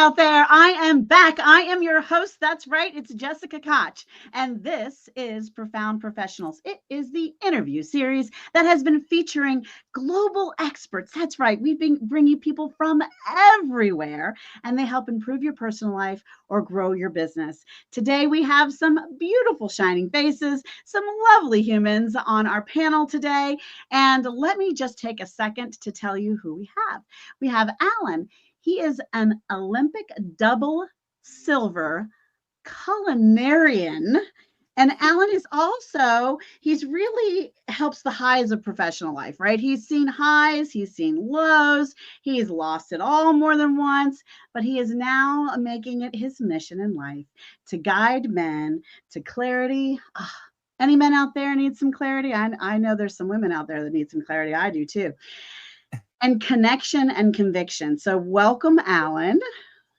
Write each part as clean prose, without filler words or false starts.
out there. I am back. I am your host. That's right. It's Jessica Koch. And this is Profound Professionals. It is the interview series that has been featuring global experts. That's right. We've been bringing people from everywhere, and they help improve your personal life or grow your business. Today, we have some beautiful shining faces, some lovely humans on our panel today. And let me just take a second to tell you who we have. We have Alain. He is an Olympic double silver culinarian. And Alain is also, he's really helps the highs of professional life, right? He's seen highs, he's seen lows, he's lost it all more than once, but he is now making it his mission in life to guide men to clarity. Any men out there need some clarity? I know there's some women out there that need some clarity. I do too. And connection and conviction. So welcome, Alain.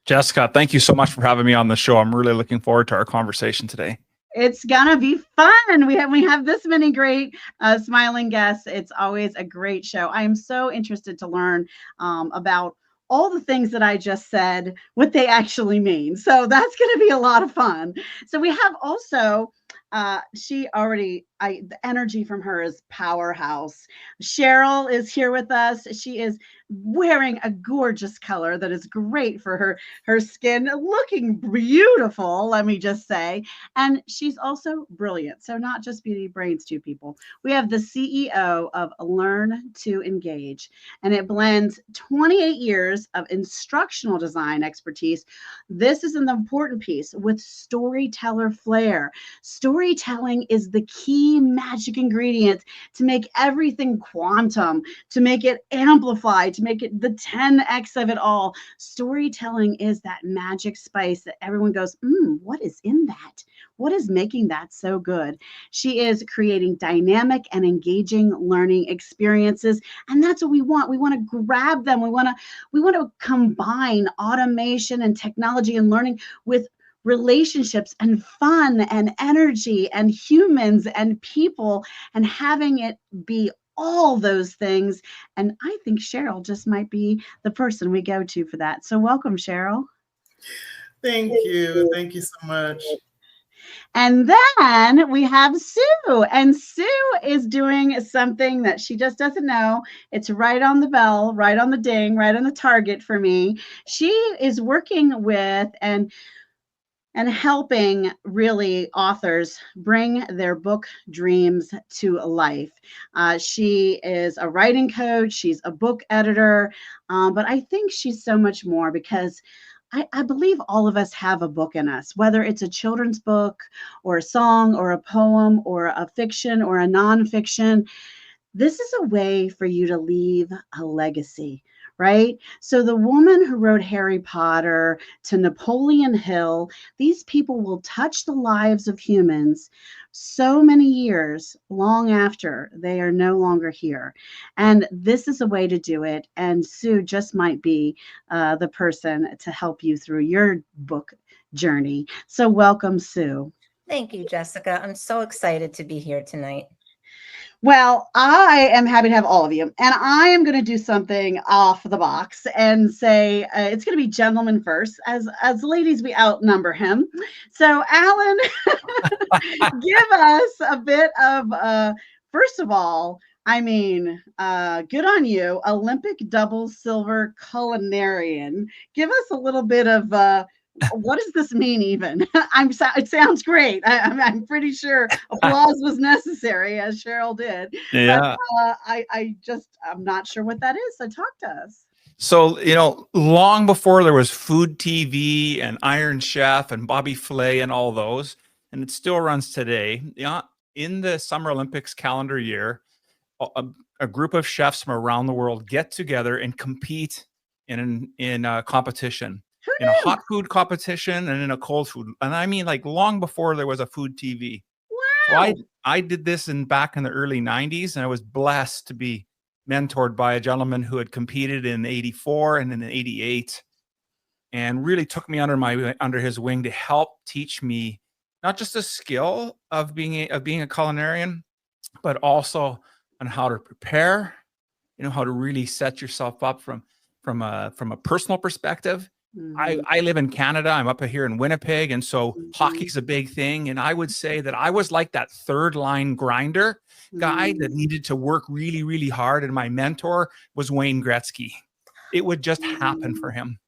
Jessica, thank you so much for having me on the show. I'm really looking forward to our conversation today. It's gonna be fun. We have this many great smiling guests. It's always a great show. I am so interested to learn about all the things that I just said, what they actually mean. So that's going to be a lot of fun. So we have also, the energy from her is powerhouse. Cheryl is here with us. She is wearing a gorgeous color that is great for her skin, looking beautiful, let me just say. And she's also brilliant. So not just beauty brains, two people. We have the CEO of Learn to Engage, and it blends 28 years of instructional design expertise. This is an important piece with storyteller flair. Storytelling is the key magic ingredient to make everything quantum, to make it amplified, to make it the 10x of it all. Storytelling is that magic spice that everyone goes, what is in that? What is making that so good? She is creating dynamic and engaging learning experiences, and that's what we want. We want to grab them. We want to combine automation and technology and learning with relationships and fun and energy and humans and people, and having it be all those things. And I think Cheryl just might be the person we go to for that. So welcome, Cheryl. Thank you. Thank you so much. And then we have Sue, and Sue is doing something that she just doesn't know. It's right on the bell, right on the ding, right on the target for me. She is working with and helping really authors bring their book dreams to life. She is a writing coach. She's a book editor, but I think she's so much more, because I believe all of us have a book in us, whether it's a children's book or a song or a poem or a fiction or a nonfiction. This is a way for you to leave a legacy, right? So the woman who wrote Harry Potter to Napoleon Hill, these people will touch the lives of humans so many years long after they are no longer here. And this is a way to do it. And Sue just might be the person to help you through your book journey. So welcome, Sue. Thank you, Jessica. I'm so excited to be here tonight. Well, I am happy to have all of you, and I am going to do something off the box and say it's going to be gentlemen first. As ladies, we outnumber him. So, Alain, give us a bit of first of all, I mean, good on you, Olympic double silver culinarian. Give us a little bit of what does this mean even? It sounds great. I'm pretty sure applause was necessary, as Cheryl did. Yeah. But, I'm not sure what that is. So talk to us. So, long before there was Food TV and Iron Chef and Bobby Flay and all those, and it still runs today, in the Summer Olympics calendar year, a group of chefs from around the world get together and compete in a competition. In a hot food competition and in a cold food. And I mean, like, long before there was a Food TV. Wow. So I did this back in the early 90s, and I was blessed to be mentored by a gentleman who had competed in 84 and in 88, and really took me under his wing to help teach me not just the skill of being a culinarian, but also on how to prepare, how to really set yourself up from a personal perspective, I live in Canada. I'm up here in Winnipeg. And so hockey's a big thing. And I would say that I was like that third line grinder guy that needed to work really, really hard. And my mentor was Wayne Gretzky. It would just happen for him.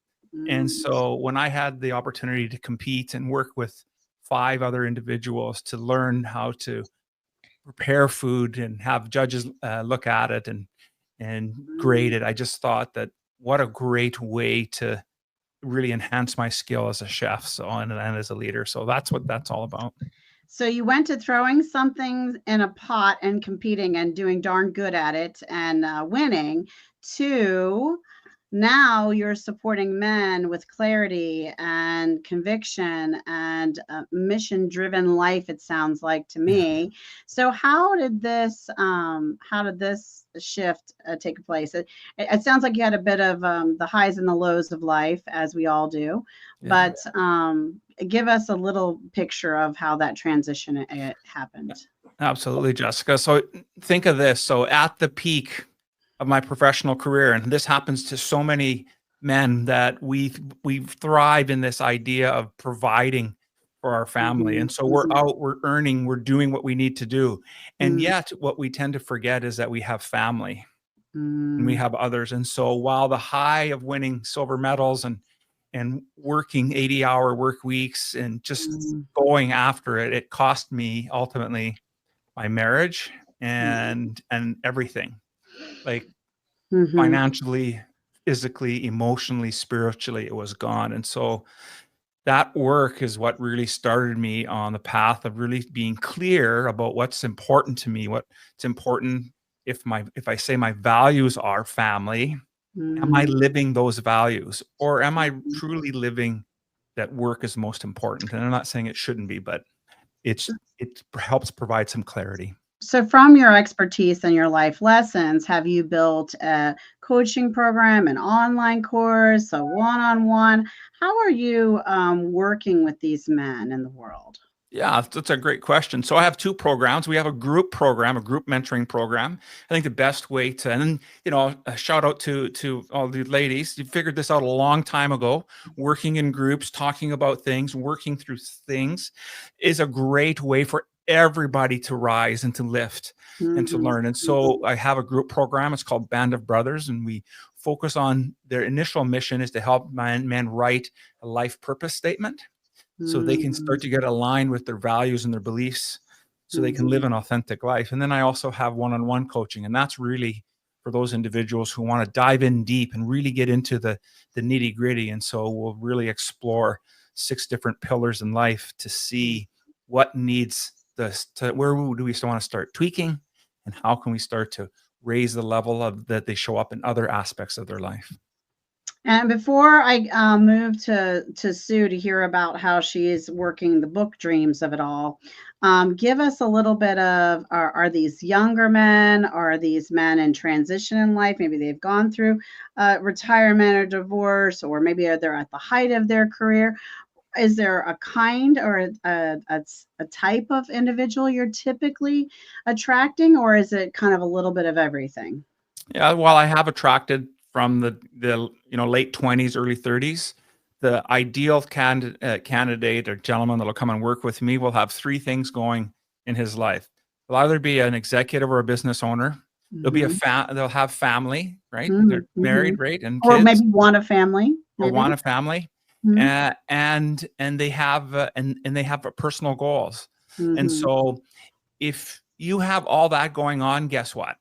And so when I had the opportunity to compete and work with 5 other individuals to learn how to prepare food and have judges look at it and grade it, I just thought that what a great way to really enhance my skill as a chef, so and as a leader. So that's what that's all about. So you went to throwing something in a pot and competing and doing darn good at it and winning, to now you're supporting men with clarity and conviction and mission-driven life, it sounds like to me. So how did this shift take place? It sounds like you had a bit of the highs and the lows of life, as we all do, but give us a little picture of how that transition it happened. Absolutely, Jessica. So think of this. So at the peak of my professional career, and this happens to so many men, that we thrive in this idea of providing for our family. And so we're out, we're earning, we're doing what we need to do. And yet what we tend to forget is that we have family and we have others. And so while the high of winning silver medals and working 80-hour work weeks and just going after it, it cost me ultimately my marriage and everything, like financially, physically, emotionally, spiritually, it was gone. And so that work is what really started me on the path of really being clear about what's important to me, what's important. If I say my values are family, am I living those values, or am I truly living that work is most important? And I'm not saying it shouldn't be, but it helps provide some clarity. So from your expertise and your life lessons, have you built a coaching program, an online course, a one-on-one? How are you working with these men in the world? Yeah, that's a great question. So I have 2 programs. We have a group program, a group mentoring program. I think the best way to, and a shout out to all the ladies. You figured this out a long time ago. Working in groups, talking about things, working through things is a great way for everybody to rise and to lift and to learn. And so I have a group program. It's called Band of Brothers, and we focus on their initial mission is to help men write a life purpose statement, so they can start to get aligned with their values and their beliefs, so they can live an authentic life. And then I also have one-on-one coaching, and that's really for those individuals who want to dive in deep and really get into the nitty-gritty. And so we'll really explore 6 different pillars in life to see what needs where do we still want to start tweaking, and how can we start to raise the level of that they show up in other aspects of their life. And before I move to Sue to hear about how she is working the book dreams of it all, give us a little bit of, are these younger men? Are these men in transition in life? Maybe they've gone through retirement or divorce, or maybe they're at the height of their career. Is there a kind or a type of individual you're typically attracting, or is it kind of a little bit of everything? Yeah, well, I have attracted from the late 20s, early 30s. The ideal candidate or gentleman that'll come and work with me will have 3 things going in his life. They'll either be an executive or a business owner. They'll be they'll have family, right? They're married, right, and kids, or maybe want a family, or want a family, and they have a personal goals. And so if you have all that going on, guess what?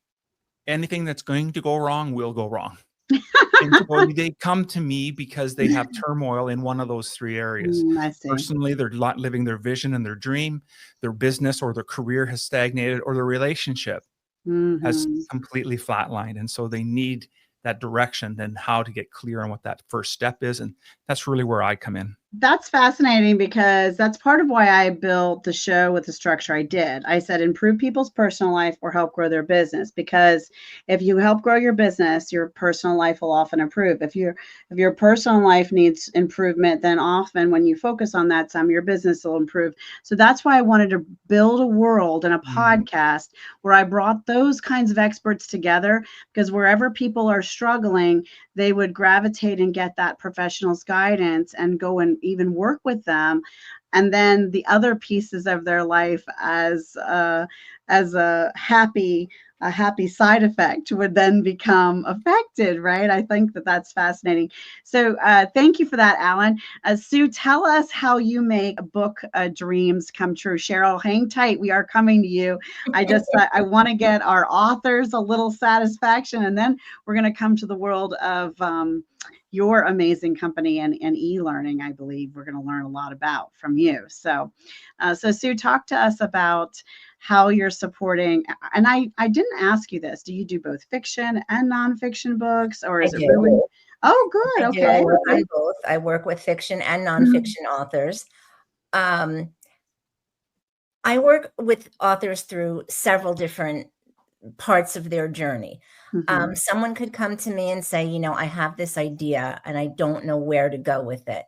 Anything that's going to go wrong will go wrong. And so they come to me because they have turmoil in one of those 3 areas. I see. Personally, they're not living their vision and their dream. Their business or their career has stagnated, or their relationship has completely flatlined. And so they need that direction, then how to get clear on what that first step is. And that's really where I come in. That's fascinating because that's part of why I built the show with the structure I did. I said improve people's personal life or help grow their business, because if you help grow your business, your personal life will often improve. If your personal life needs improvement, then often when you focus on that some, your business will improve. So that's why I wanted to build a world and a podcast where I brought those kinds of experts together, because wherever people are struggling, they would gravitate and get that professional's guidance and go and even work with them. And then the other pieces of their life as a happy side effect would then become affected, right? I think that that's fascinating. So thank you for that, Alan. Sue, tell us how you make book dreams come true. Cheryl, hang tight. We are coming to you. I want to get our authors a little satisfaction, and then we're going to come to the world of your amazing company and e-learning. I believe we're going to learn a lot about from you. So Sue, talk to us about how you're supporting. And I didn't ask you this. Do you do both fiction and nonfiction books, or is it really? Oh, good. I Okay. do. I work on both. I work with fiction and nonfiction authors. I work with authors through several different parts of their journey. Someone could come to me and say, I have this idea and I don't know where to go with it.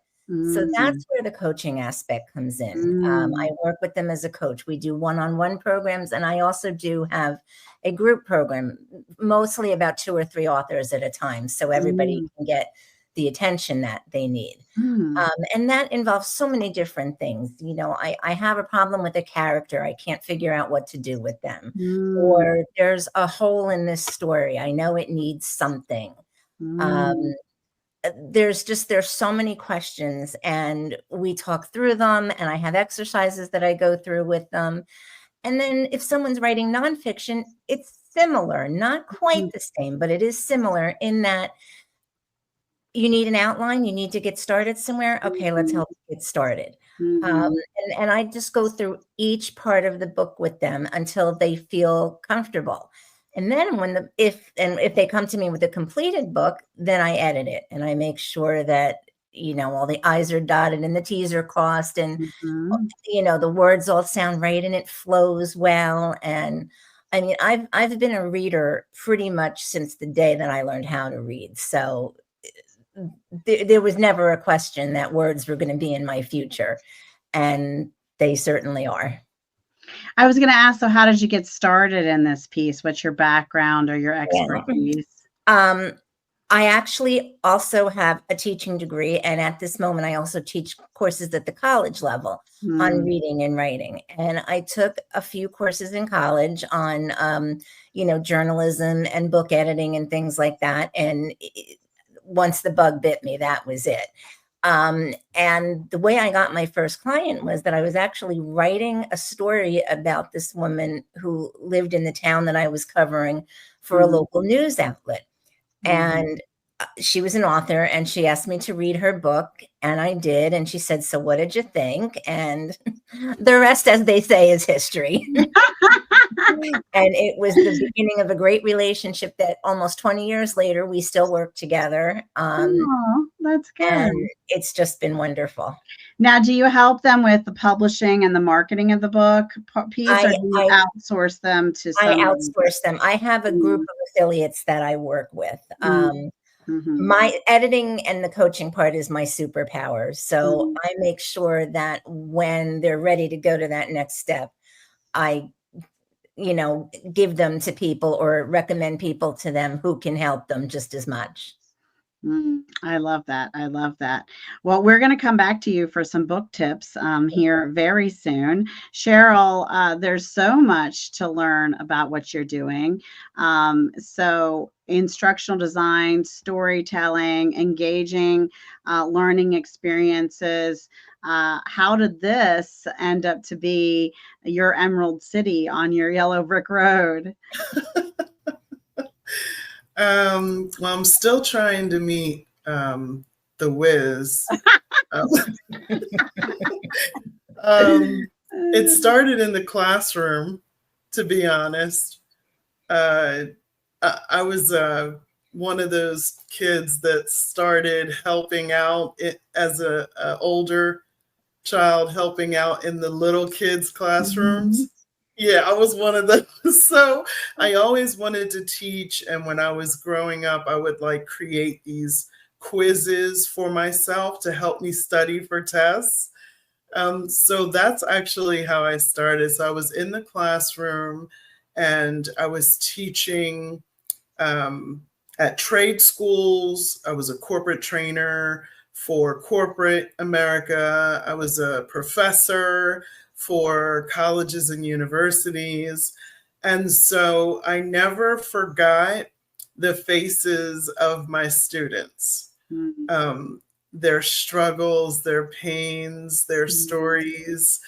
So that's where the coaching aspect comes in. I work with them as a coach. We do one-on-one programs, and I also do have a group program, mostly about 2 or 3 authors at a time, so everybody can get the attention that they need. And that involves so many different things. I have a problem with a character. I can't figure out what to do with them. Or there's a hole in this story. I know it needs something. There's so many questions, and we talk through them, and I have exercises that I go through with them. And then if someone's writing nonfiction, it's similar, not quite the same, but it is similar in that you need an outline, you need to get started somewhere. Okay, let's help you get started. And I just go through each part of the book with them until they feel comfortable. And then if they come to me with a completed book, then I edit it and I make sure that, all the I's are dotted and the T's are crossed, and, the words all sound right and it flows well. And I mean, I've been a reader pretty much since the day that I learned how to read. So there was never a question that words were going to be in my future, and they certainly are. I was going to ask, so how did you get started in this piece? What's your background or your expertise? I actually also have a teaching degree, and at this moment I also teach courses at the college level on reading and writing. And I took a few courses in college on journalism and book editing and things like that. And once the bug bit me, that was it. And the way I got my first client was that I was actually writing a story about this woman who lived in the town that I was covering for a local news outlet. And she was an author, and she asked me to read her book, and I did. And she said, "So what did you think?" And the rest, as they say, is history. And it was the beginning of a great relationship that almost 20 years later, we still work together. That's good. And it's just been wonderful. Now, do you help them with the publishing and the marketing of the book piece, or do you outsource them to someone? I outsource them. I have a group of affiliates that I work with. My editing and the coaching part is my superpower. So I make sure that when they're ready to go to that next step, I give them to people or recommend people to them who can help them just as much. I love that. I love that. Well, we're going to come back to you for some book tips here very soon. Cheryl, there's so much to learn about what you're doing. So instructional design, storytelling, engaging, learning experiences. How did this end up to be your Emerald City on your yellow brick road? Well, I'm still trying to meet the whiz. It started in the classroom, to be honest. I was one of those kids that started helping out as a older child, helping out in the little kids' classrooms. Yeah, I was one of those. So I always wanted to teach. And when I was growing up, I would like create these quizzes for myself to help me study for tests. So that's actually how I started. So I was in the classroom and I was teaching at trade schools. I was a corporate trainer for corporate America. I was a professor for colleges and universities. And so I never forgot the faces of my students, their struggles, their pains, their stories.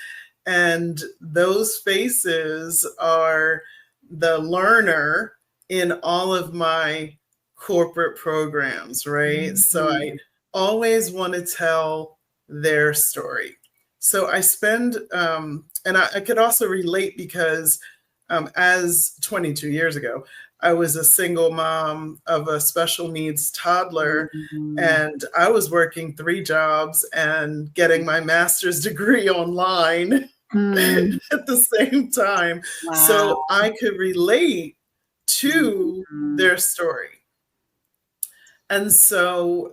And those faces are the learner in all of my corporate programs, right? So I always want to tell their story. So I spend, and I could also relate because as 22 years ago, I was a single mom of a special needs toddler, and I was working 3 jobs and getting my master's degree online at the same time. Wow. So I could relate to their story. And so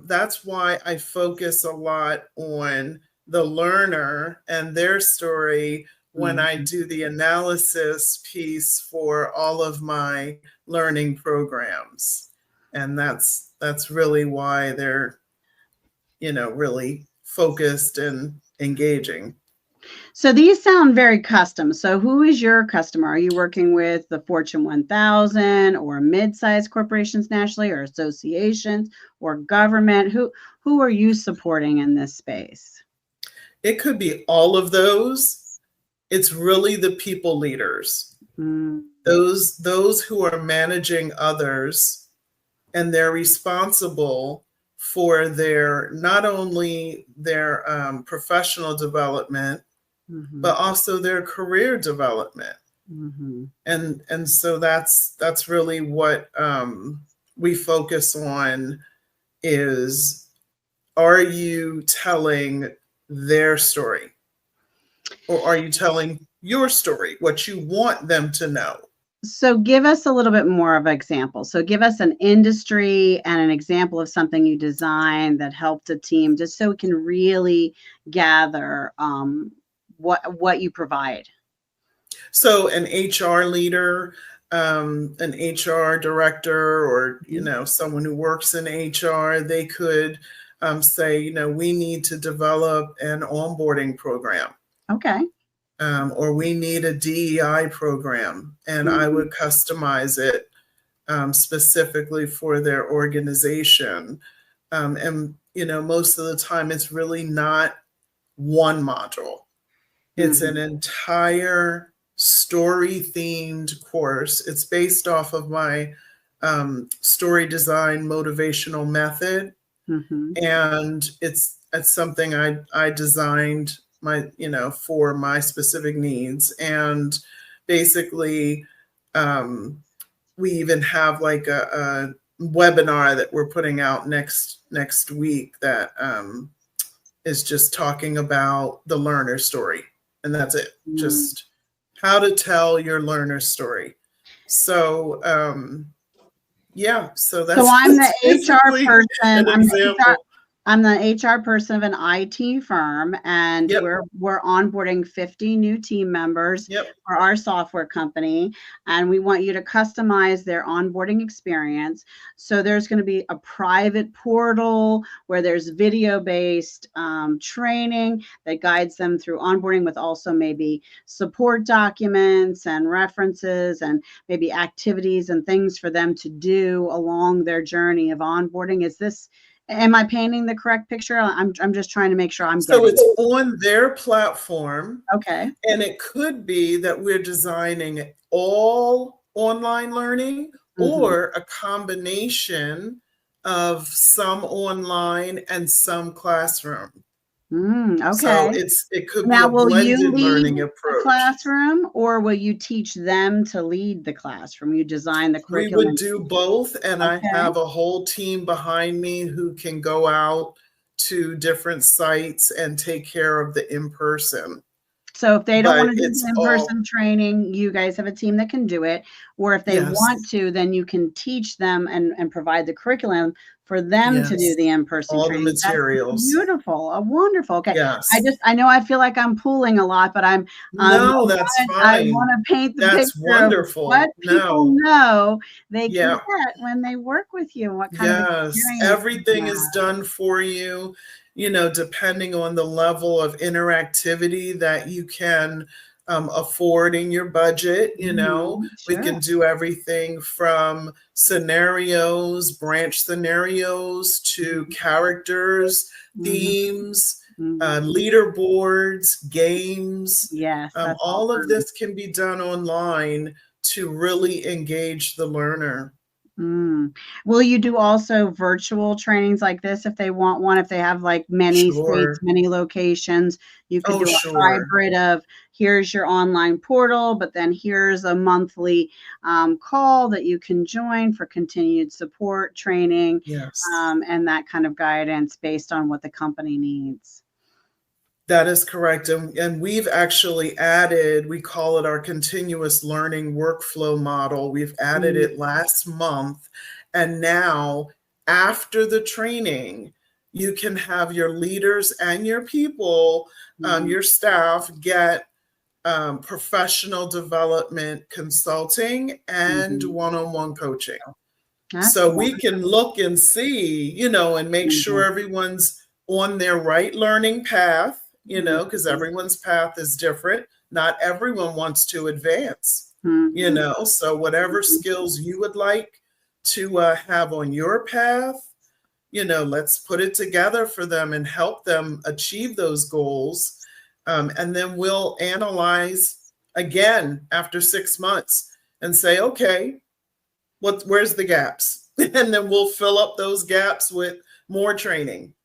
that's why I focus a lot on the learner and their story when I do the analysis piece for all of my learning programs. And that's really why they're, really focused and engaging. So these sound very custom. So who is your customer? Are you working with the Fortune 1000 or mid-sized corporations nationally, or associations or government? Who are you supporting in this space? It could be all of those. It's really the people leaders, those who are managing others, and they're responsible for their not only their professional development, but also their career development. And so that's really what we focus on is, are you telling their story? Or are you telling your story, what you want them to know? So give us a little bit more of an example. So give us an industry and an example of something you designed that helped a team, just so we can really gather what you provide. So an HR leader, an HR director, or someone who works in HR, they could say, we need to develop an onboarding program. Okay. Or we need a DEI program, and I would customize it specifically for their organization. And most of the time, it's really not one module. It's an entire story-themed course. It's based off of my story design motivational method, and it's something I designed for my specific needs. And basically, we even have like a webinar that we're putting out next week that is just talking about the learner story. And that's it. Just how to tell your learner story. So, so that's. So I'm the HR person. I'm the HR person of an IT firm, and we're onboarding 50 new team members for our software company, and we want you to customize their onboarding experience. So there's going to be a private portal where there's video-based training that guides them through onboarding, with also maybe support documents and references and maybe activities and things for them to do along their journey of onboarding. Am I painting the correct picture? I'm just trying to make sure I'm getting it. So it's on their platform. Okay. And it could be that we're designing all online learning or a combination of some online and some classroom. Okay. So it could be Now, a will you blended lead learning the approach. classroom, or will you teach them to lead the classroom? You design the We would curriculum. do both, and I Okay. have a whole team behind me who can go out to different sites and take care of the in-person. So if they don't But want to do it's the all, in-person training, you guys have a team that can do it. Or if they yes, want to, then you can teach them and provide the curriculum for them to do yes, the in-person all the training. That's materials. beautiful. Wonderful. Okay. Yes. I know I feel like I'm pooling a lot, but No, that's I fine. want to paint the That's picture of wonderful. what people No. know they can Yeah. get when they work with you and what kind of Yes. experience they Everything is have. done for you, depending on the level of interactivity that you can afford in your budget. We Sure. can do everything from scenarios, branch scenarios, to characters, Mhm. themes, Mhm. leaderboards, games. Yes, that's all All of fun. this can be done online to really engage the learner. Will you do also virtual trainings like this if they want one? If they have like many states, Sure. many locations, you could Oh, do a sure. hybrid of here's your online portal, but then here's a monthly call that you can join for continued support, training, Yes. and that kind of guidance based on what the company needs. That is correct. And we've actually added, we call it our continuous learning workflow model. We've added Mm, it last month. And now, after the training, you can have your leaders and your people, mhm, your staff, get professional development consulting and mhm. one on one coaching. That's So we can wonderful. look and see, and make sure Mhm, everyone's on their right learning path, because mhm, everyone's path is different. Not everyone wants to advance, mhm, so whatever mhm. skills you would like to have on your path, let's put it together for them and help them achieve those goals. And then we'll analyze again after 6 months and say, okay, where's the gaps? And then we'll fill up those gaps with more training.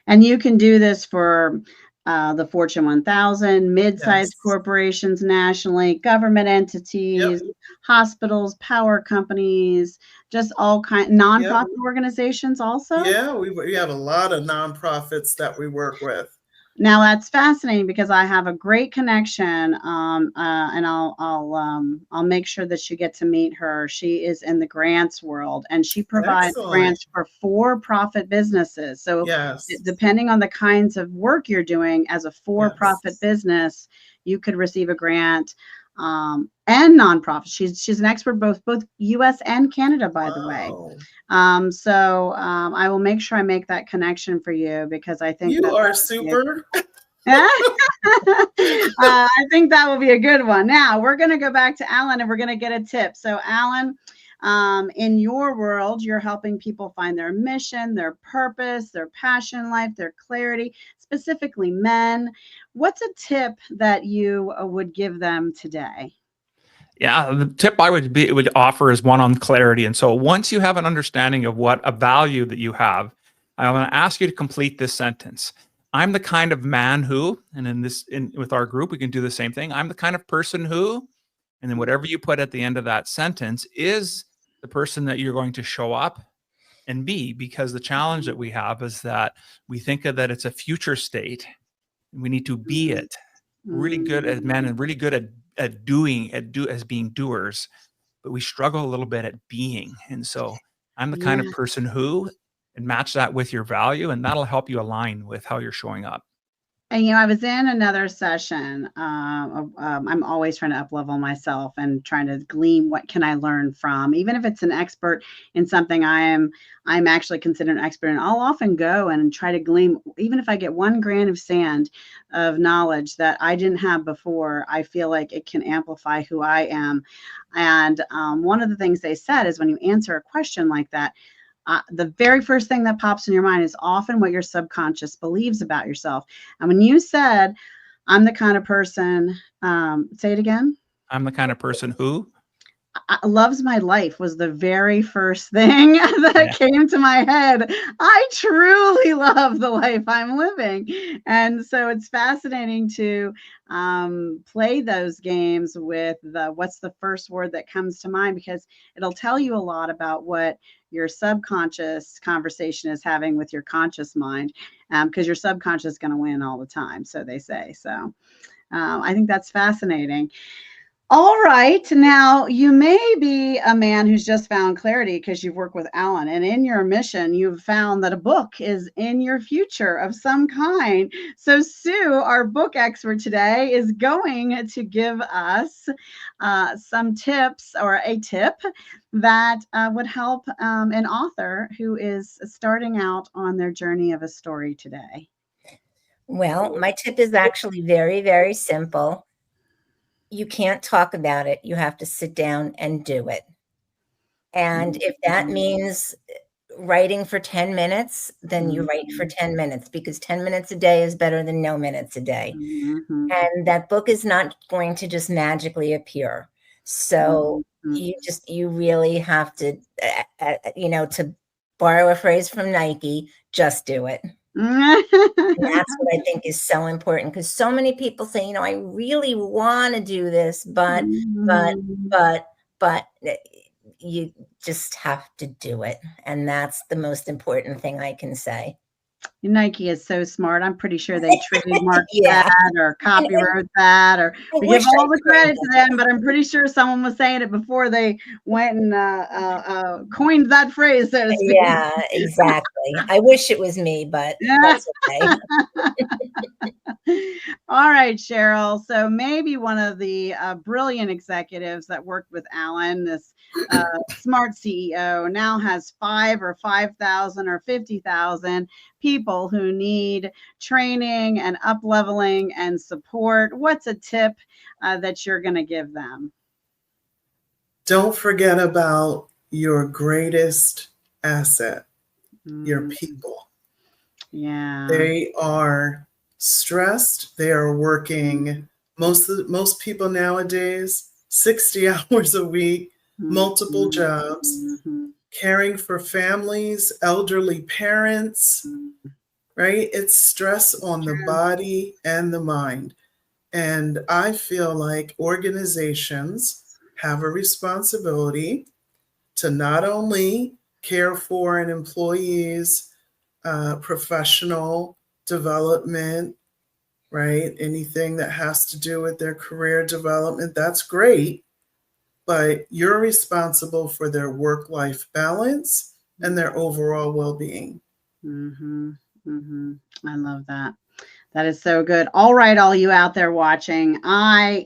And you can do this for the Fortune 1000, mid-sized Yes. corporations nationally, government Yep. entities, hospitals, power companies, just all kind Yep. nonprofit organizations also. Yeah, we have a lot of nonprofits that we work with. Now that's fascinating because I have a great connection, and I'll make sure that you get to meet her. She is in the grants world, and she provides Excellent. grants for for-profit businesses. So, Yes. depending on the kinds of work you're doing as a Yes. for-profit business, you could receive a grant, and nonprofit. She's an expert both U.S. and Canada, by the way. Wow. I will make sure I make that connection for you because I think You that are would be a super. I think that will be a good one. Now we're going to go back to Alan and we're going to get a tip. So, Alan, in your world, you're helping people find their mission, their purpose, their passion in life, their clarity, specifically men. What's a tip that you would give them today? Yeah, the tip I would offer is one on clarity. And so once you have an understanding of what a value that you have, I'm going to ask you to complete this sentence. I'm the kind of man who, and with our group, we can do the same thing. I'm the kind of person who, and then whatever you put at the end of that sentence is the person that you're going to show up and be, because the challenge that we have is that we think of that it's a future state. We need to be it. Really good as men and really good at doing as being doers, but we struggle a little bit at being. And so I'm the kind of Yeah. person who, and match that with your value, and that'll help you align with how you're showing up. And I was in another session. I'm always trying to up level myself and trying to glean what can I learn from, even if it's an expert in something I'm actually considered an expert in. I'll often go and try to glean, even if I get one grain of sand of knowledge that I didn't have before. I feel like it can amplify who I am. And one of the things they said is when you answer a question like that, the very first thing that pops in your mind is often what your subconscious believes about yourself. And when you said, I'm the kind of person, say it again. I'm the kind of person who, Loves My Life was the very first thing that came to my head. I truly love the life I'm living. And so it's fascinating to play those games with what's the first word that comes to mind, because it'll tell you a lot about what your subconscious conversation is having with your conscious mind, because your subconscious is going to win all the time, so they say. So I think that's fascinating. All right. Now, you may be a man who's just found clarity because you've worked with Alan, and in your mission, you've found that a book is in your future of some kind. So, Sue, our book expert today, is going to give us some tips, or a tip that would help an author who is starting out on their journey of a story today. Well, my tip is actually very, very simple. You can't talk about it. You have to sit down and do it. And if that means writing for 10 minutes, then you write for 10 minutes, because 10 minutes a day is better than no minutes a day. And that book is not going to just magically appear. So you really have to, to borrow a phrase from Nike, just do it. And that's what I think is so important, because so many people say, I really want to do this, but you just have to do it. And that's the most important thing I can say. Nike is so smart. I'm pretty sure they trademarked that or copyright that, or we give all the credit to them, but I'm pretty sure someone was saying it before they went and coined that phrase, so to speak. Yeah, exactly. I wish it was me, but that's okay. All right, Cheryl. So maybe one of the brilliant executives that worked with Alan, this smart CEO, now has 5 or 5,000 or 50,000 people who need training and up leveling and support. What's a tip that you're going to give them? Don't forget about your greatest asset, your people. Yeah. They are stressed. They are working, most people nowadays, 60 hours a week, multiple jobs, caring for families, elderly parents, right? It's stress on the body and the mind. And I feel like organizations have a responsibility to not only care for an employee's professional development, right? Anything that has to do with their career development, that's great. But you're responsible for their work-life balance and their overall well-being. I love that. That is so good. All right, all you out there watching, I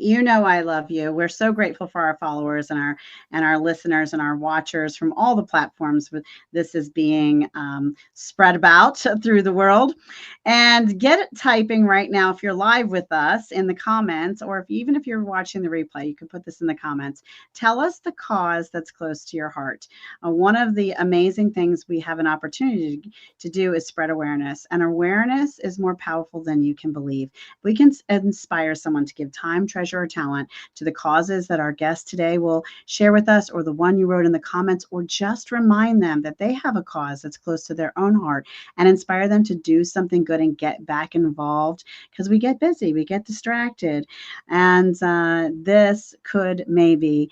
love you. We're so grateful for our followers and our listeners and our watchers from all the platforms this is being spread about through the world. And get typing right now if you're live with us in the comments, or even if you're watching the replay, you can put this in the comments. Tell us the cause that's close to your heart. One of the amazing things we have an opportunity to do is spread awareness, and awareness is more powerful than you can believe. We can inspire someone to give time, treasure, or talent to the causes that our guest today will share with us, or the one you wrote in the comments, or just remind them that they have a cause that's close to their own heart, and inspire them to do something good and get back involved, because we get busy, we get distracted, and this could maybe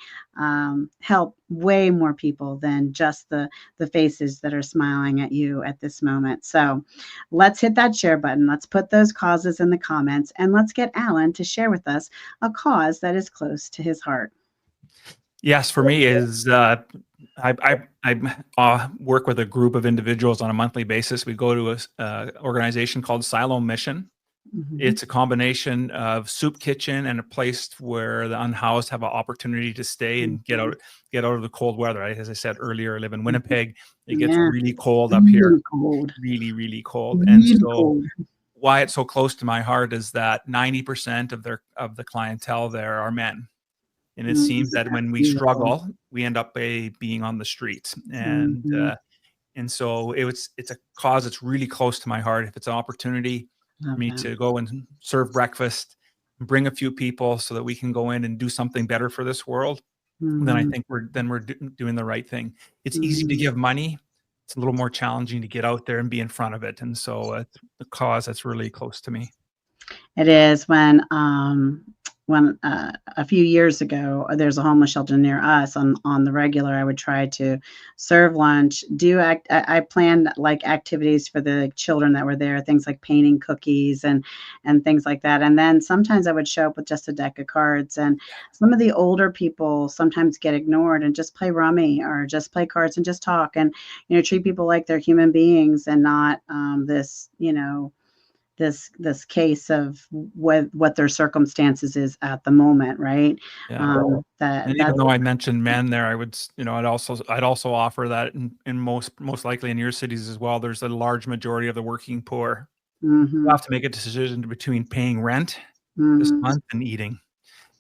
help way more people than just the faces that are smiling at you at this moment. So let's hit that share button. Let's put those causes in the comments, and let's get Alan to share with us a cause that is close to his heart. Yes, for me is I work with a group of individuals on a monthly basis. We go to a organization called Silo Mission. It's a combination of soup kitchen and a place where the unhoused have an opportunity to stay and get out of the cold weather. As I said earlier, I live in Winnipeg. It gets really cold up here, really, really cold. And so why it's so close to my heart is that 90% of the clientele there are men. And it seems that when we struggle, we end up being on the streets. And so it's a cause that's really close to my heart. If it's an opportunity for me to go and serve breakfast, bring a few people so that we can go in and do something better for this world, then I think we're doing the right thing. It's easy to give money. It's a little more challenging to get out there and be in front of it. And so it's a cause that's really close to me. It is. When a few years ago, there's a homeless shelter near us. On the regular, I would try to serve lunch. I planned like activities for the children that were there, things like painting cookies and things like that. And then sometimes I would show up with just a deck of cards. And some of the older people sometimes get ignored and just play rummy or just play cards and just talk and treat people like they're human beings and not this this case of what their circumstances is at the moment, right? Yeah. And even though I mentioned men there, I would, I'd also offer that in most likely in your cities as well. There's a large majority of the working poor who have to make a decision between paying rent this month and eating.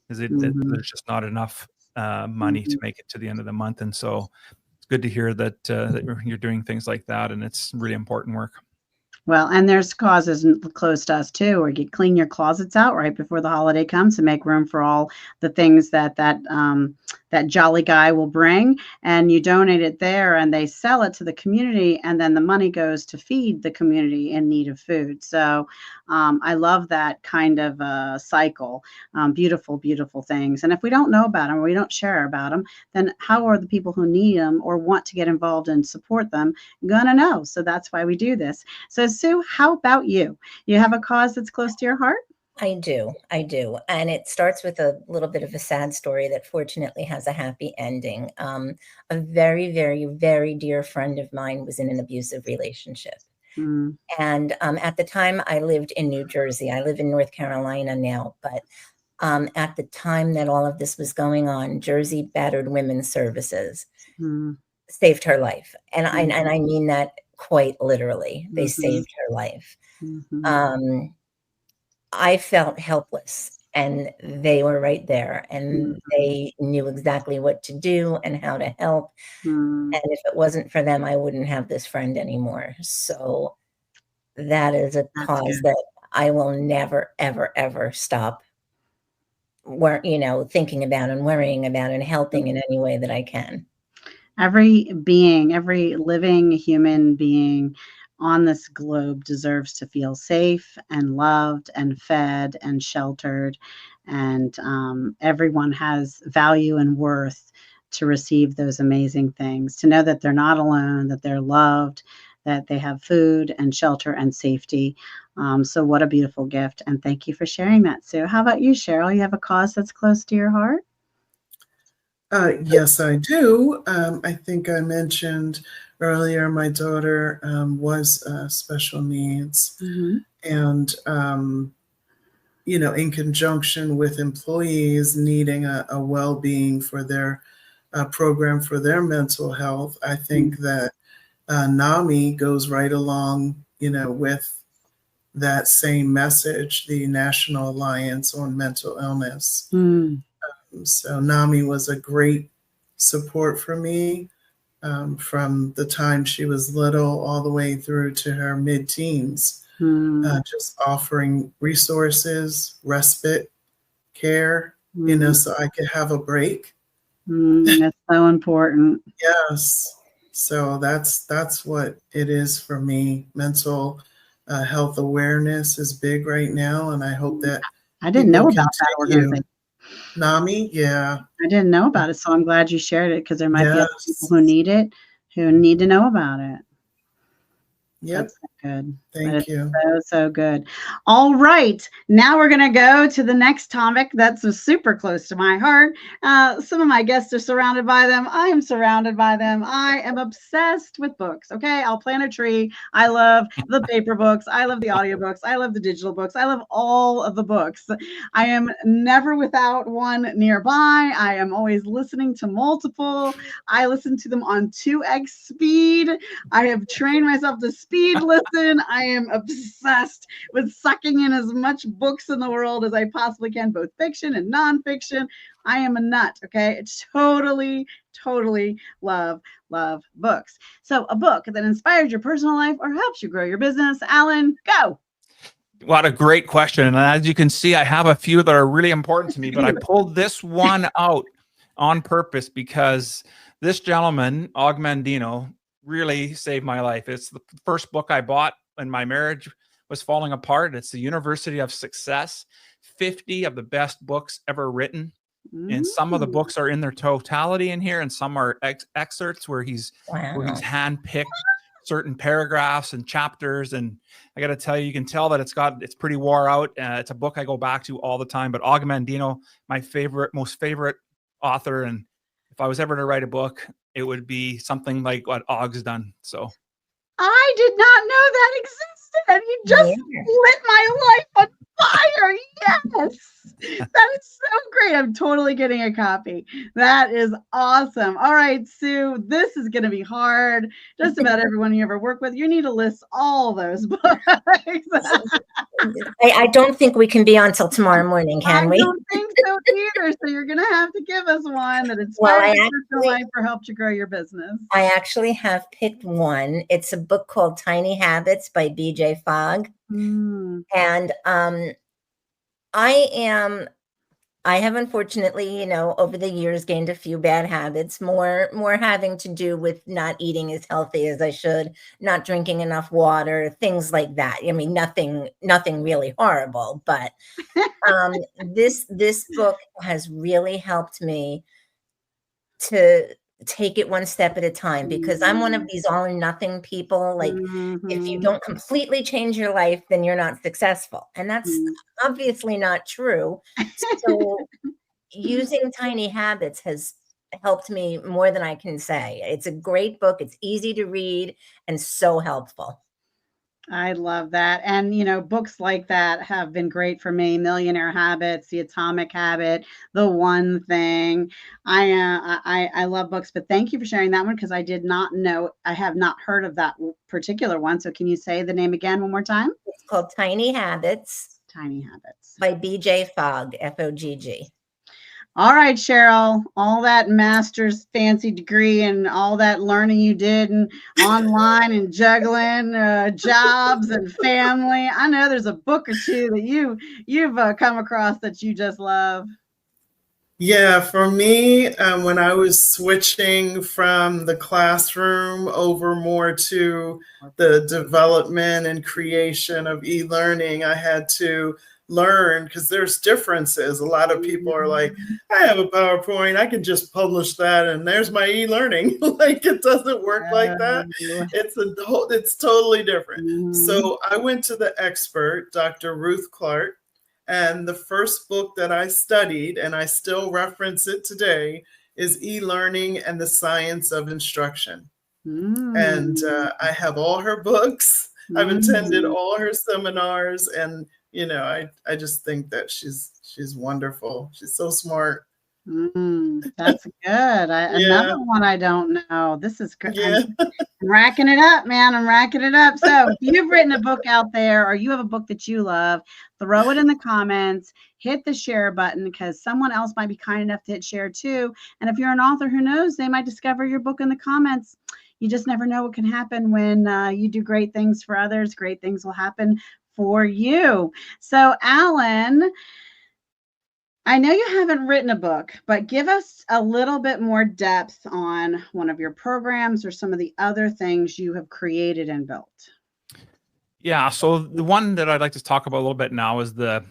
There's just not enough money to make it to the end of the month, and so it's good to hear that you're doing things like that, and it's really important work. Well, and there's causes close to us too, where you clean your closets out right before the holiday comes to make room for all the things that jolly guy will bring, and you donate it there, and they sell it to the community, and then the money goes to feed the community in need of food. So I love that kind of cycle. Beautiful, beautiful things. And if we don't know about them or we don't share about them, then how are the people who need them or want to get involved and support them gonna know? So that's why we do this. So Sue, how about you? You have a cause that's close to your heart? I do. And it starts with a little bit of a sad story that fortunately has a happy ending. A very, very, very dear friend of mine was in an abusive relationship. And at the time I lived in New Jersey. I live in North Carolina now, but at the time that all of this was going on, Jersey Battered Women's Services saved her life. And I mean that quite literally. They saved her life. I felt helpless, and they were right there, and they knew exactly what to do and how to help. And if it wasn't for them, I wouldn't have this friend anymore. So that is a cause that I will never, ever, ever stop thinking about and worrying about and helping in any way that I can. Every living human being on this globe deserves to feel safe and loved and fed and sheltered. And everyone has value and worth to receive those amazing things, to know that they're not alone, that they're loved, that they have food and shelter and safety. So what a beautiful gift. And thank you for sharing that, Sue. How about you, Cheryl? You have a cause that's close to your heart? Yes, I do. I think I mentioned earlier my daughter was special needs. And, in conjunction with employees needing a well-being for their program for their mental health, I think that NAMI goes right along, with that same message, the National Alliance on Mental Illness. So NAMI was a great support for me from the time she was little all the way through to her mid-teens, just offering resources, respite, care, so I could have a break. That's so important. Yes. So that's what it is for me. Mental health awareness is big right now, and I hope that I didn't know about that organization. NAMI, yeah. I didn't know about it, so I'm glad you shared it, because there might be other people who need it, who need to know about it. Yep. That's so good. Thank you. So good. All right. Now we're going to go to the next topic that's super close to my heart. Some of my guests are surrounded by them. I am surrounded by them. I am obsessed with books. Okay. I'll plant a tree. I love the paper books. I love the audiobooks. I love the digital books. I love all of the books. I am never without one nearby. I am always listening to multiple. I listen to them on 2x speed. I have trained myself to speed listen. I am obsessed with sucking in as much books in the world as I possibly can, both fiction and nonfiction. I am a nut. Okay. Totally love books. So a book that inspires your personal life or helps you grow your business. Alan, go. What a great question. And as you can see, I have a few that are really important to me, but I pulled this one out. on purpose because this gentleman, Og Mandino, really saved my life. It's the first book I bought when my marriage was falling apart. It's The University of Success, 50 of the best books ever written. And some of the books are in their totality in here, and some are excerpts where he's handpicked certain paragraphs and chapters. And I got to tell you, you can tell that it's pretty wore out. It's a book I go back to all the time. But Og Mandino, my most favorite author, and if I was ever to write a book, it would be something like what Og's done. So I did not know that existed. You just lit my life on fire. Yes. That is so great. I'm totally getting a copy. That is awesome. All right, Sue, this is going to be hard. Just about everyone you ever work with, you need to list all those books. I don't think we can be on till tomorrow morning, can we? I don't think so either. So you're going to have to give us one that inspired your life or helped you grow your business. I actually have picked one. It's a book called Tiny Habits by BJ Fogg. And I have unfortunately, over the years gained a few bad habits, more having to do with not eating as healthy as I should, not drinking enough water, things like that. I mean, nothing really horrible, but this book has really helped me to take it one step at a time, because I'm one of these all or nothing people. Like, if you don't completely change your life, then you're not successful. And that's obviously not true. So using Tiny Habits has helped me more than I can say. It's a great book. It's easy to read and so helpful. I love that. And, books like that have been great for me. Millionaire Habits, The Atomic Habit, The One Thing. I love books, but thank you for sharing that one, because I did not know, I have not heard of that particular one. So can you say the name again one more time? It's called Tiny Habits. Tiny Habits. By BJ Fogg, Fogg. All right, Cheryl, all that master's fancy degree and all that learning you did and online and juggling jobs and family. I know there's a book or two that you've come across that you just love. Yeah, for me, when I was switching from the classroom over more to the development and creation of e-learning, I had to learn, because there's differences. A lot of people are like, I have a PowerPoint, I can just publish that and there's my e-learning. Like, it doesn't work like that. It's totally different. So I went to the expert, Dr. Ruth Clark, and the first book that I studied, and I still reference it today, is E-Learning and the Science of Instruction. And I have all her books. I've attended all her seminars, and I just think that she's wonderful. She's so smart. That's good. Another one I don't know. This is good. Yeah. I'm racking it up, man. I'm racking it up. So if you've written a book out there, or you have a book that you love, throw it in the comments, hit the share button, because someone else might be kind enough to hit share too. And if you're an author, who knows, they might discover your book in the comments. You just never know what can happen when you do great things for others. Great things will happen for you. So, Alan, I know you haven't written a book, but give us a little bit more depth on one of your programs or some of the other things you have created and built. Yeah, so the one that I'd like to talk about a little bit now is the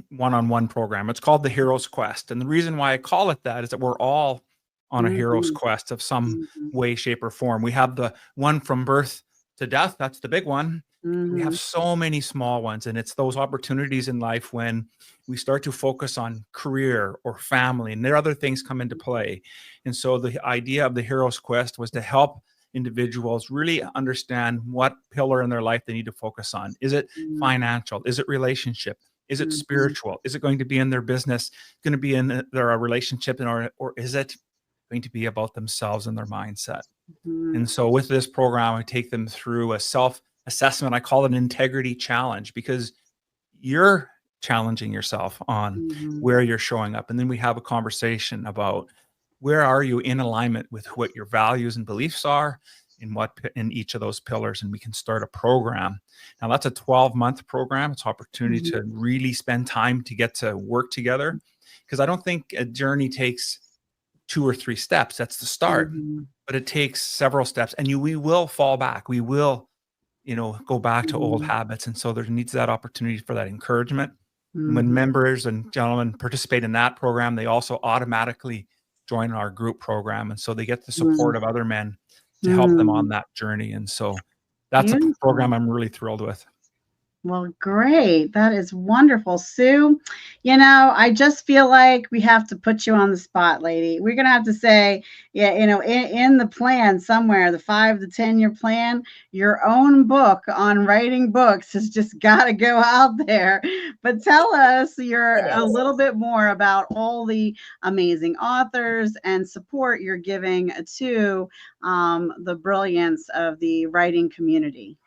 one-on-one program. It's called the Hero's Quest. And the reason why I call it that is that we're all on a hero's quest of some way, shape, or form. We have the one from birth to death. That's the big one. We have so many small ones, and it's those opportunities in life when we start to focus on career or family, and there are other things come into play. And so the idea of the Hero's Quest was to help individuals really understand what pillar in their life they need to focus on. Is it financial? Is it relationship? Is it spiritual? Is it going to be in their business, going to be in their relationship, or is it going to be about themselves and their mindset? And so with this program, I take them through a self-assessment. I call it an integrity challenge, because you're challenging yourself on where you're showing up. And then we have a conversation about where are you in alignment with what your values and beliefs are in each of those pillars. And we can start a program. Now that's a 12-month program. It's an opportunity to really spend time to get to work together, because I don't think a journey takes 2 or 3 steps. That's the start. But it takes several steps, and we will fall back. We will, go back to old habits. And so there needs that opportunity for that encouragement. And when members and gentlemen participate in that program, they also automatically join our group program. And so they get the support of other men to help them on that journey. And so that's a program I'm really thrilled with. Well, great. That is wonderful, Sue. I just feel like we have to put you on the spot, lady. We're going to have to say, in the plan somewhere, the 5 to 10-year plan, your own book on writing books has just got to go out there. But tell us a little bit more about all the amazing authors and support you're giving to the brilliance of the writing community.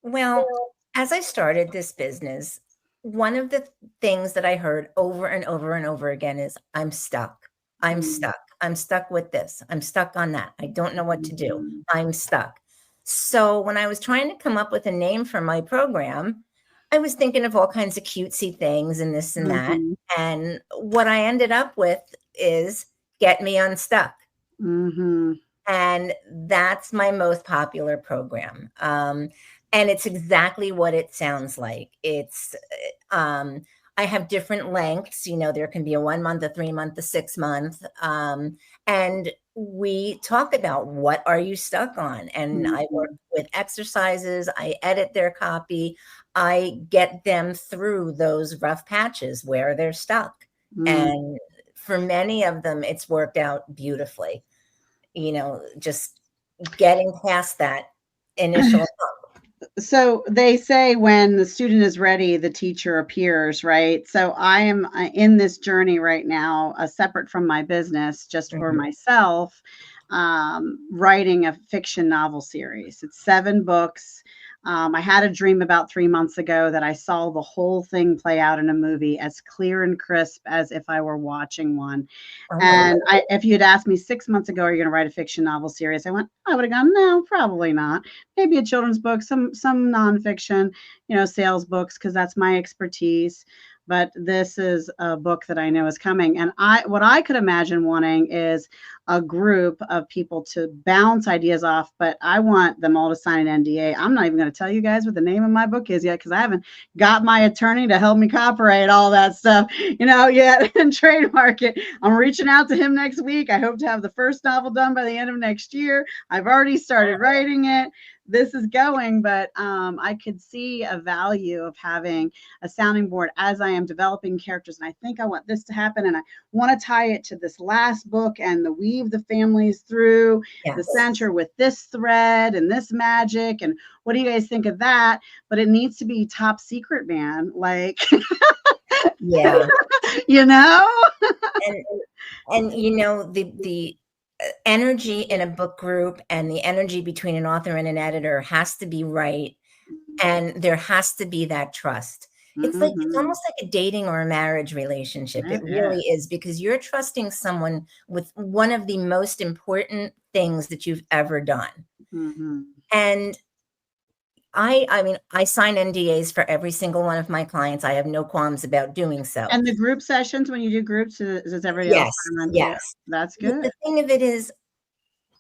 Well, as I started this business, one of the things that I heard over and over and over again is, I'm stuck. I'm stuck. I'm stuck with this. I'm stuck on that. I don't know what to do. I'm stuck. So when I was trying to come up with a name for my program, I was thinking of all kinds of cutesy things and this and that. And what I ended up with is Get Me Unstuck. And that's my most popular program. And it's exactly what it sounds like. It's, I have different lengths, there can be a 1 month, a 3 month, a 6 month. And we talk about what are you stuck on? And I work with exercises, I edit their copy, I get them through those rough patches where they're stuck. And for many of them, it's worked out beautifully, just getting past that initial So they say when the student is ready, the teacher appears, right? So I am in this journey right now, separate from my business, just for myself, writing a fiction novel series. It's 7 books. I had a dream about 3 months ago that I saw the whole thing play out in a movie as clear and crisp as if I were watching one. And if you'd asked me 6 months ago, are you going to write a fiction novel series? I would have gone, no, probably not. Maybe a children's book, some nonfiction, sales books, because that's my expertise. But this is a book that I know is coming. And what I could imagine wanting is a group of people to bounce ideas off, but I want them all to sign an NDA. I'm not even going to tell you guys what the name of my book is yet, because I haven't got my attorney to help me copyright all that stuff, yet and trademark it. I'm reaching out to him next week. I hope to have the first novel done by the end of next year. I've already started writing it. This is going, but I could see a value of having a sounding board as I am developing characters. And I think I want this to happen. And I want to tie it to this last book and weave the families through the center with this thread and this magic. And what do you guys think of that? But it needs to be top secret, man. Like, and the energy in a book group and the energy between an author and an editor has to be right. And there has to be that trust. It's like, it's almost like a dating or a marriage relationship. It really is, because you're trusting someone with one of the most important things that you've ever done. And I sign NDAs for every single one of my clients. I have no qualms about doing so. And the group sessions, when you do groups, does everybody else? Yes. That's good. The thing of it is,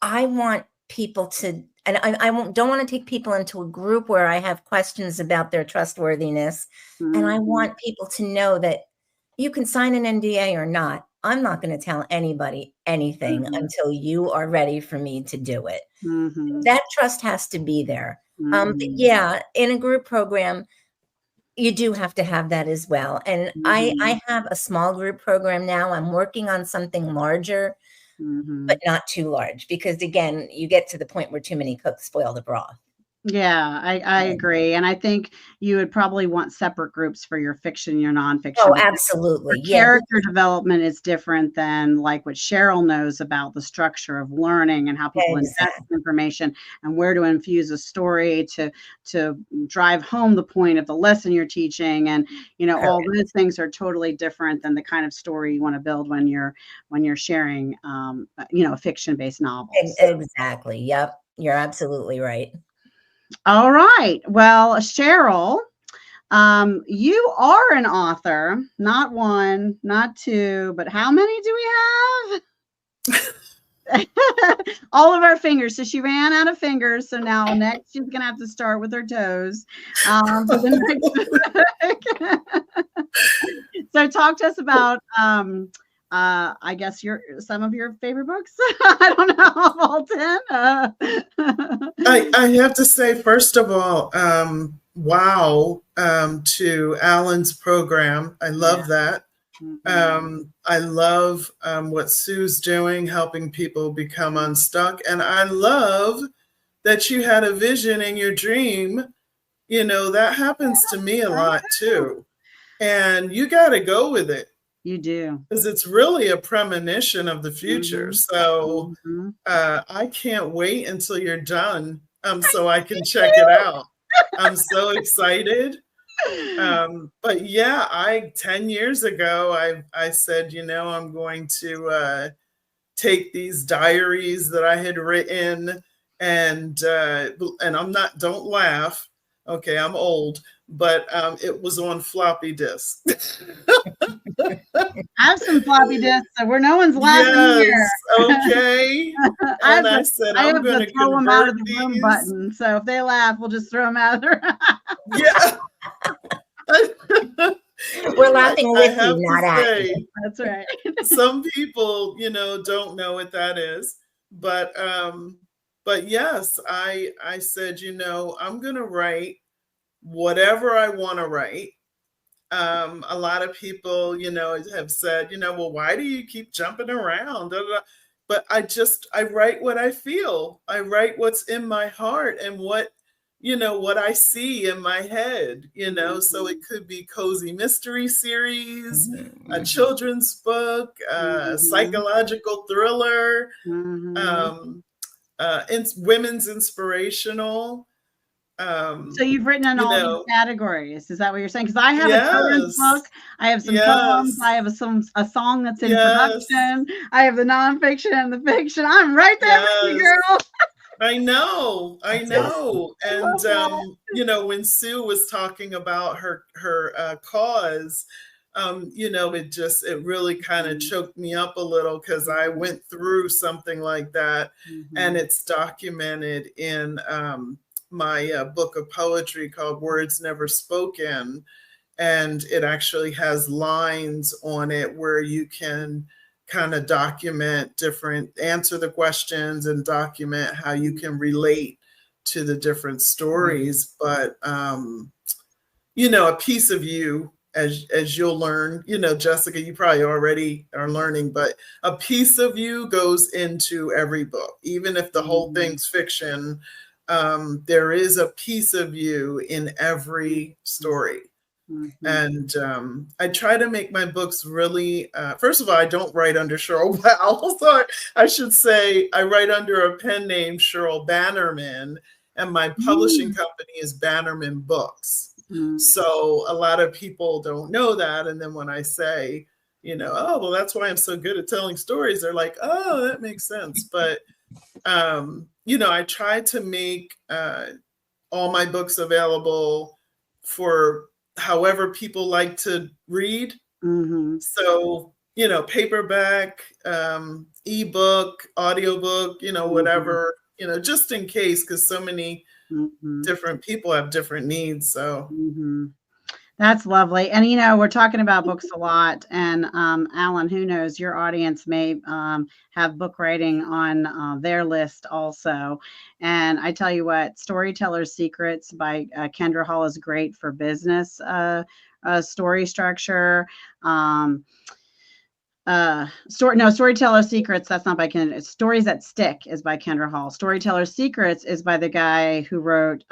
I want people to, and I don't want to take people into a group where I have questions about their trustworthiness. And I want people to know that you can sign an NDA or not. I'm not going to tell anybody anything until you are ready for me to do it. That trust has to be there. But in a group program, you do have to have that as well. And I have a small group program now. I'm working on something larger, but not too large, because again, you get to the point where too many cooks spoil the broth. Yeah, I agree. And I think you would probably want separate groups for your fiction, your nonfiction. Oh, absolutely. Character development is different than like what Cheryl knows about the structure of learning and how people ingest information and where to infuse a story to drive home the point of the lesson you're teaching. And, all those things are totally different than the kind of story you want to build when you're sharing, a fiction-based novel. Exactly. Yep. You're absolutely right. All right. Well, Cheryl, you are an author, not one, not two, but how many do we have? All of our fingers. So she ran out of fingers. So now next she's gonna have to start with her toes for the next. So talk to us about I guess some of your favorite books. I don't know, Walton. I have to say, first of all, wow, to Alan's program. I love that. I love what Sue's doing, helping people become unstuck. And I love that you had a vision in your dream. You know, that happens to me a lot too. And you got to go with it. You do. Because it's really a premonition of the future. So I can't wait until you're done so I can check it out. I'm so excited. But yeah, 10 years ago, I said, you know, I'm going to take these diaries that I had written and I'm not, don't laugh. Okay, I'm old, but it was on floppy disk. I have some floppy disks where no one's laughing here. Okay. And I said, I'm going to throw them out of the these. room button. So if they laugh, we'll just throw them out of there. Yeah. We're laughing with you, not at you. That's right. Some people, you know, don't know what that is. But yes, I said, you know, I'm going to write whatever I want to write. A lot of people, you know, have said, you know, well, why do you keep jumping around? But I write what I feel. I write what's in my heart and what I see in my head, you know, so it could be cozy mystery series, a children's book, a psychological thriller, women's inspirational. So you've written in all these categories. Is that what you're saying? Because I have a children's book. I have some poems. I have a song that's in production. I have the nonfiction and the fiction. I'm right there with you, girl. I know. And you know, when Sue was talking about her cause, you know, it really kind of choked me up a little because I went through something like that, and it's documented in my book of poetry called Words Never Spoken. And it actually has lines on it where you can kind of answer the questions and document how you can relate to the different stories. But, you know, a piece of you, as you'll learn, you know, Jessica, you probably already are learning, but a piece of you goes into every book, even if the whole thing's fiction. There is a piece of you in every story. And I try to make my books really, first of all, I don't write under Cheryl Powell. So I should say I write under a pen name, Cheryl Bannerman, and my publishing company is Bannerman Books. So a lot of people don't know that. And then when I say, you know, oh, well, that's why I'm so good at telling stories, they're like, oh, that makes sense. But you know, I try to make all my books available for however people like to read. So, you know, paperback, ebook, audiobook, you know, whatever, you know, just in case, because so many different people have different needs. So that's lovely. And, you know, we're talking about books a lot. And Alan, who knows, your audience may have book writing on their list also. And I tell you what, Storyteller's Secrets by Kendra Hall is great for business story structure. Storyteller Secrets, that's not by Kendra. It's Stories That Stick is by Kendra Hall. Storyteller Secrets is by the guy who wrote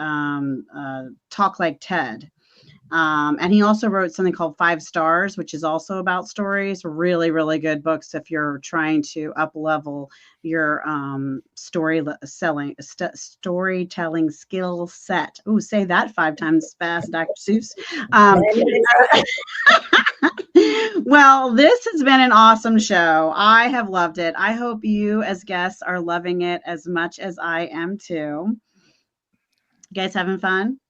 Talk Like Ted. And he also wrote something called 5 Stars, which is also about stories. Really, really good books if you're trying to up level your storytelling skill set. Ooh, say that 5 times fast, Dr. Seuss. Well, this has been an awesome show. I have loved it. I hope you as guests are loving it as much as I am too. You guys having fun?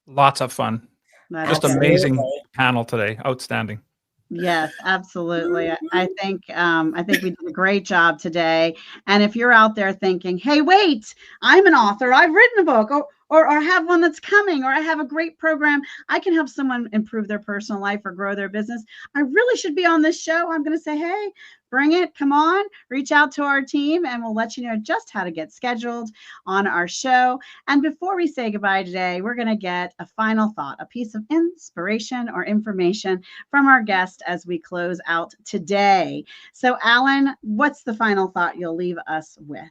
Lots of fun. Just amazing panel today. Outstanding. Yes, absolutely. I think we did a great job today. And if you're out there thinking, "Hey, wait, I'm an author. I've written a book, or I have one that's coming, or I have a great program. I can help someone improve their personal life or grow their business. I really should be on this show." I'm going to say, "Hey, bring it. Come on. Reach out to our team and we'll let you know just how to get scheduled on our show." And before we say goodbye today, we're going to get a final thought, a piece of inspiration or information from our guest as we close out today. So, Alan, what's the final thought you'll leave us with?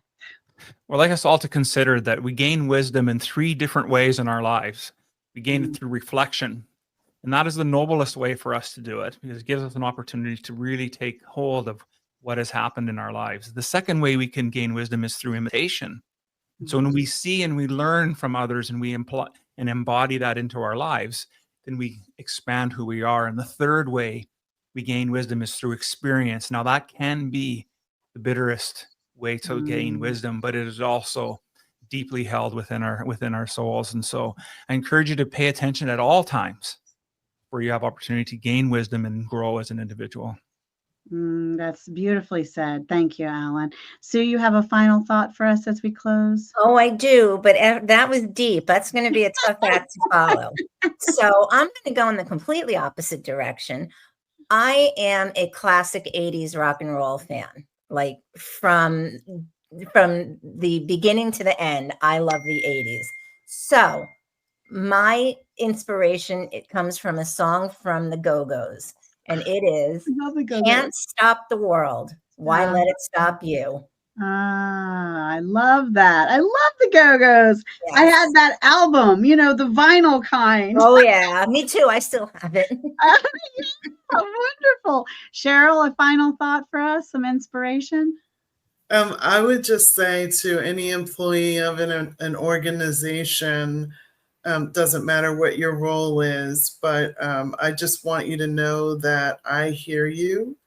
Well, I'd like us all to consider that we gain wisdom in 3 different ways in our lives. We gain it through reflection, and that is the noblest way for us to do it because it gives us an opportunity to really take hold of what has happened in our lives. The second way we can gain wisdom is through imitation. And so when we see and we learn from others and we embody that into our lives, then we expand who we are. And the third way we gain wisdom is through experience. Now that can be the bitterest way to gain wisdom, but it is also deeply held within our souls. And so I encourage you to pay attention at all times where you have opportunity to gain wisdom and grow as an individual. That's beautifully said. Thank you, Alan. Sue, you have a final thought for us as we close? Oh, I do, but that was deep. That's going to be a tough act to follow. So I'm going to go in the completely opposite direction. I am a classic 80s rock and roll fan, like from the beginning to the end. I love the 80s. So my inspiration, it comes from a song from the Go-Go's, and it is "Can't Stop the World. Why let it stop you?" I love that. I love the Go-Go's. Yes. I had that album, the vinyl kind. Oh yeah, me too. I still have it. Wonderful. Cheryl, a final thought for us, some inspiration? I would just say to any employee of an organization, doesn't matter what your role is, but I just want you to know that I hear you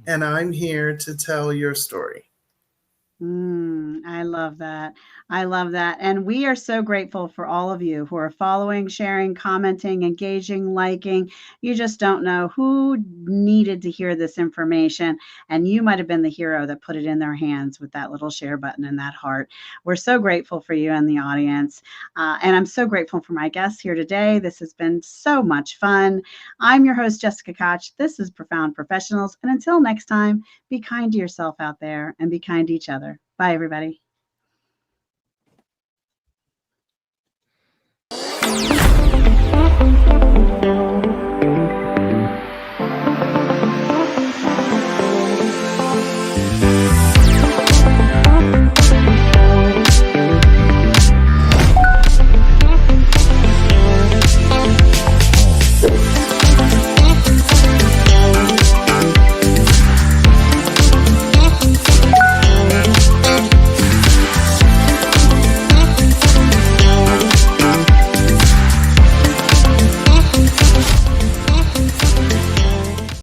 and I'm here to tell your story. I love that. I love that. And we are so grateful for all of you who are following, sharing, commenting, engaging, liking. You just don't know who needed to hear this information. And you might have been the hero that put it in their hands with that little share button and that heart. We're so grateful for you in the audience. And I'm so grateful for my guests here today. This has been so much fun. I'm your host, Jessica Koch. This is Profound Professionals. And until next time, be kind to yourself out there and be kind to each other. Bye, everybody.